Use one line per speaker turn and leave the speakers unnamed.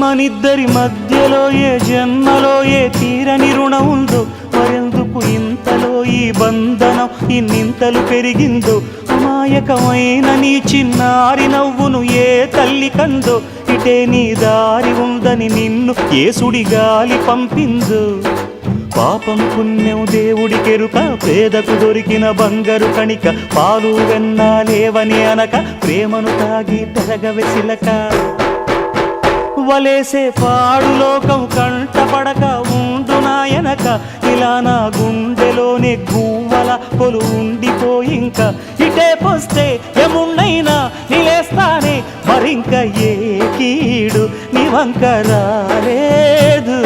మనిద్దరి మధ్యలో ఏ జన్మలో ఏ తీరని రుణం ఉందో, మరెందుకు ఇంతలో ఈ బంధనం ఇన్నింతలు పెరిగిందో. అమాయకమైన నీ చిన్నారి నవ్వును ఏ తల్లి కందో, ఇటే నీ దారి ఉందని నిన్ను ఏ సుడి గాలి పంపిందో. పాపం పుణ్యం దేవుడికెరుక, పేదకు దొరికిన బంగారు కణిక, పాలు వెన్నాలేవని అనక ప్రేమను తాగి పెరగవెసిలక. వలేసే పాడు లోకం కంటపడక ఉండు నాయనక, ఇలా నా గుండెలోనే గువ్వల కొలు ఉండిపోయింక. ఇటే పోస్తే ఎమున్నైనా నిలేస్తానే, మరింక ఏ కీడు నీ వంక రాలేదు.